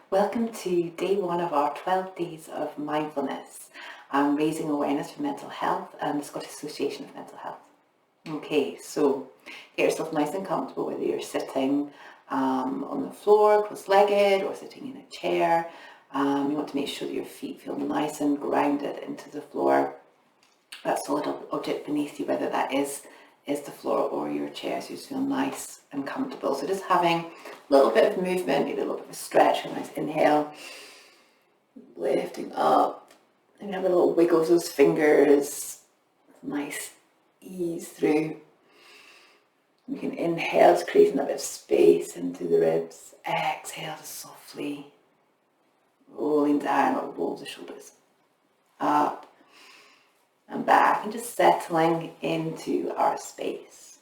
Welcome to day one of our 12 days of mindfulness, raising awareness for mental health and the Scottish Association of Mental Health. Okay, so get yourself nice and comfortable, whether you're sitting on the floor, cross-legged, or sitting in a chair. You want to make sure that your feet feel nice and grounded into the floor. That solid object beneath you, whether that is the floor or your chair, so you just feel nice and comfortable. So just having a little bit of movement, maybe a little bit of a stretch, a nice inhale, lifting up, and have a little wiggle of those fingers, nice ease through. We can inhale, just creating a bit of space into the ribs. Exhale, just softly rolling down or roll the shoulders up and back, and just settling into our space.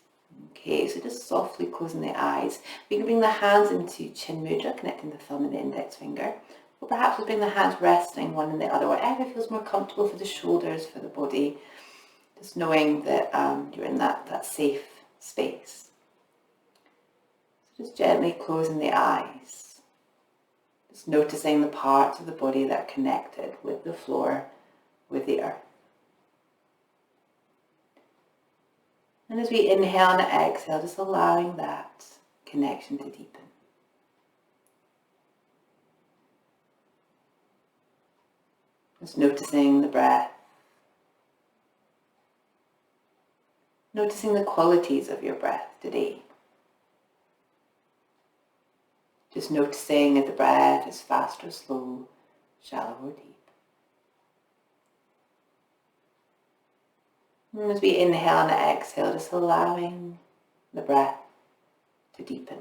Okay, so just softly closing the eyes. We can bring the hands into chin mudra, connecting the thumb and the index finger, or perhaps we'll bring the hands resting one in the other, whatever feels more comfortable for the shoulders, for the body, just knowing that you're in that safe space. So just gently closing the eyes, just noticing the parts of the body that are connected with the floor, with the earth. And as we inhale and exhale, just allowing that connection to deepen. Just noticing the breath. Noticing the qualities of your breath today. Just noticing if the breath is fast or slow, shallow or deep. And as we inhale and exhale, just allowing the breath to deepen.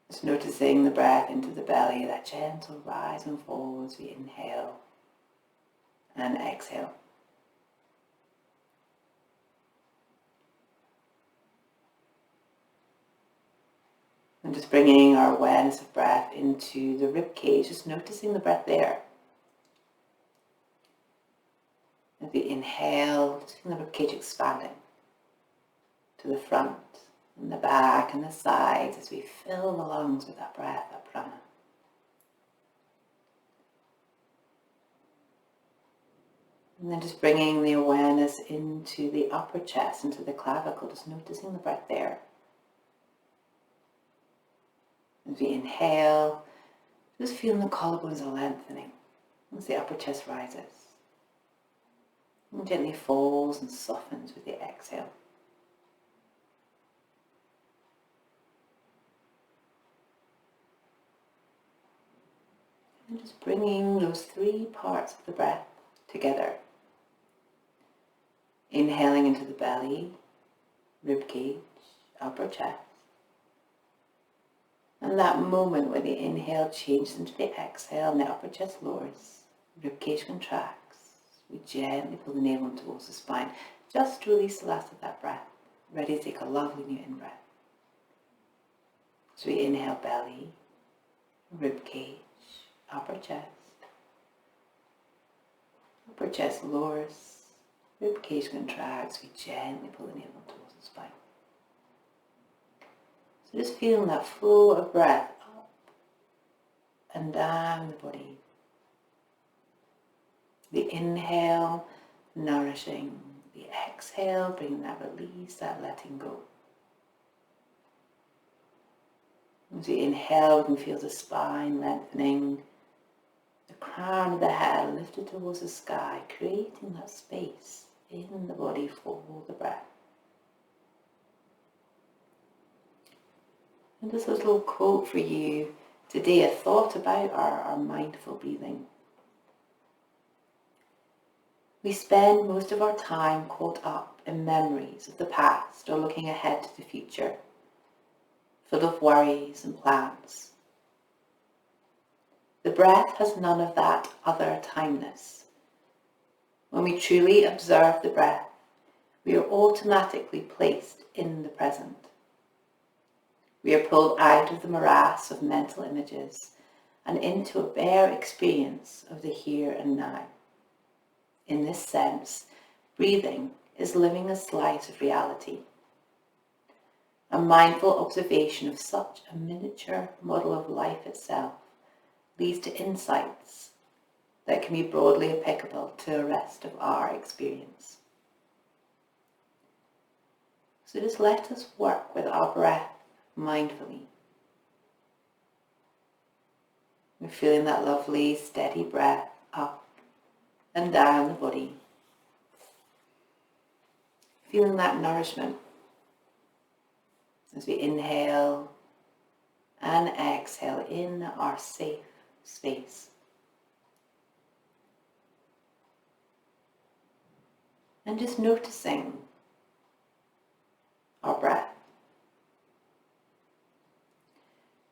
Just noticing the breath into the belly, that gentle rise and fall as we inhale and exhale. And just bringing our awareness of breath into the rib cage, just noticing the breath there. As we inhale, just feeling the rib cage expanding to the front and the back and the sides as we fill the lungs with that breath, that prana. And then just bringing the awareness into the upper chest, into the clavicle, just noticing the breath there. As we inhale, just feeling the collarbones are lengthening as the upper chest rises. And gently falls and softens with the exhale. And just bringing those three parts of the breath together. Inhaling into the belly, rib cage, upper chest. And that moment when the inhale changes into the exhale and the upper chest lowers, rib cage contracts, we gently pull the navel in towards the spine, just to release the last of that breath, ready to take a lovely new in-breath. So we inhale belly, rib cage, upper chest lowers, rib cage contracts, we gently pull the navel in towards the spine. So just feeling that flow of breath up and down the body. The inhale, nourishing. The exhale, bringing that release, that letting go. As we inhale, we can feel the spine lengthening, the crown of the head lifted towards the sky, creating that space in the body for the breath. And just a little quote for you today, a thought about our mindful breathing. We spend most of our time caught up in memories of the past or looking ahead to the future, full of worries and plans. The breath has none of that other timeness. When we truly observe the breath, we are automatically placed in the present. We are pulled out of the morass of mental images and into a bare experience of the here and now. In this sense, breathing is living a slice of reality. A mindful observation of such a miniature model of life itself leads to insights that can be broadly applicable to the rest of our experience. So just let us work with our breath mindfully. We're feeling that lovely steady breath up and down the body. Feeling that nourishment as we inhale and exhale in our safe space. And just noticing our breath.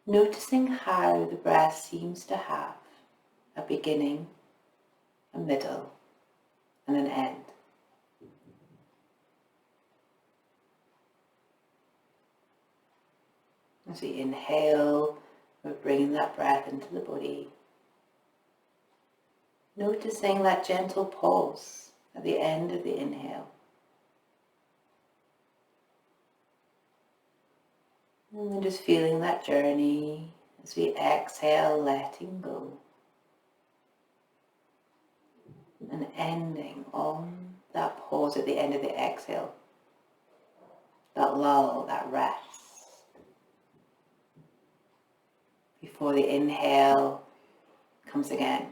Noticing how the breath seems to have a beginning, a middle, and an end. As we inhale, we're bringing that breath into the body. Noticing that gentle pause at the end of the inhale. And then just feeling that journey as we exhale, letting go. And ending on that pause at the end of the exhale. That lull, that rest. Before the inhale comes again.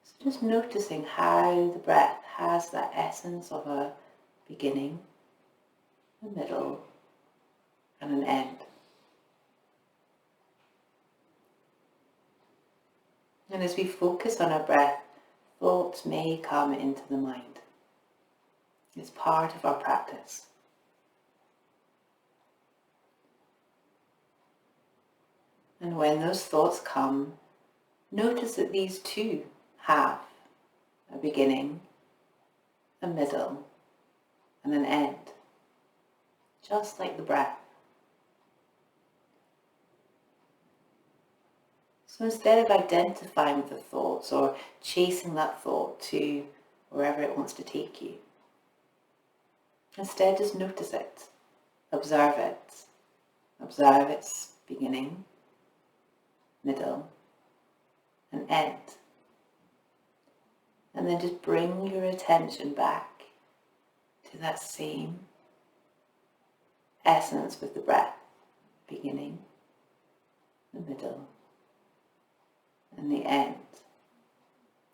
So just noticing how the breath has that essence of a beginning, a middle, and an end. And as we focus on our breath, thoughts may come into the mind. It's part of our practice. And when those thoughts come, notice that these too have a beginning, a middle, and an end, just like the breath. So instead of identifying with the thoughts or chasing that thought to wherever it wants to take you, instead just notice it, observe its beginning, middle, and end. And then just bring your attention back to that same essence with the breath, beginning, the middle, and the end.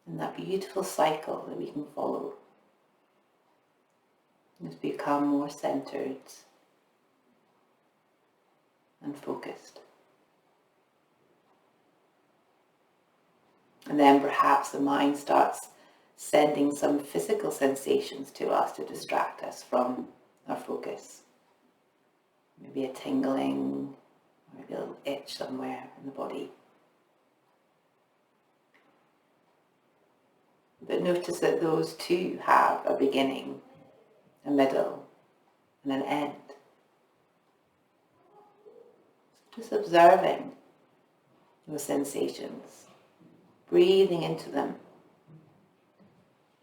And that beautiful cycle that we can follow. Just become more centered and focused. And then perhaps the mind starts sending some physical sensations to us to distract us from our focus. Maybe a tingling, or maybe a little itch somewhere in the body. But notice that those too have a beginning, a middle, and an end. Just observing those sensations, breathing into them,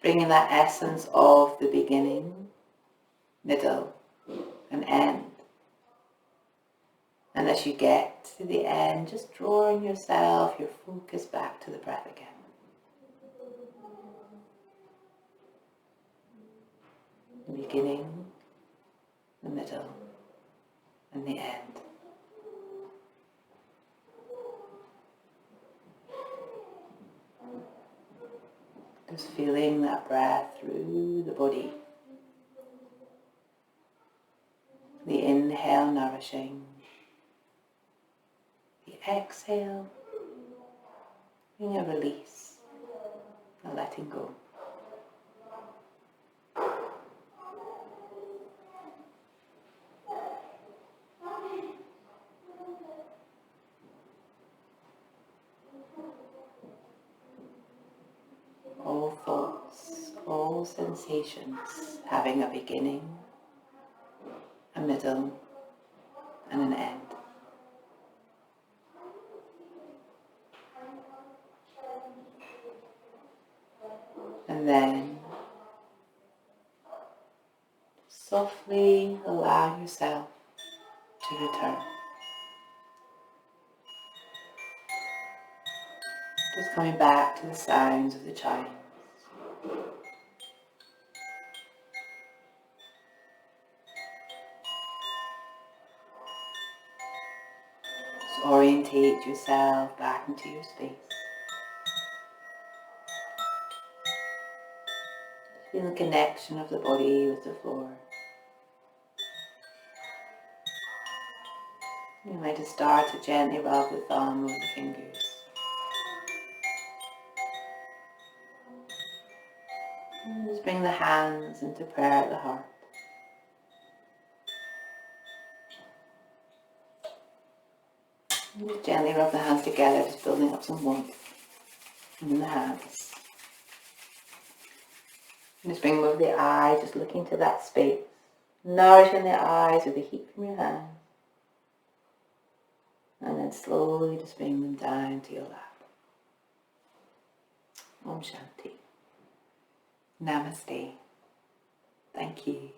bringing that essence of the beginning, middle, and end. And as you get to the end, just drawing yourself, your focus back to the breath again. The beginning, the middle, and the end. Just feeling that breath through the body. The inhale nourishing. The exhale being a release, a letting go. All thoughts, all sensations having a beginning, a middle, and an end. And then softly allow yourself to return. Just coming back to the sounds of the chimes. Just orientate yourself back into your space. Feel the connection of the body with the floor. You might just start to gently rub the thumb over the fingers. And just bring the hands into prayer at the heart. And just gently rub the hands together, just building up some warmth in the hands. And just bring over the eyes, just looking to that space. Nourishing the eyes with the heat from your hands. And then slowly just bring them down to your lap. Om Shanti. Namaste. Thank you.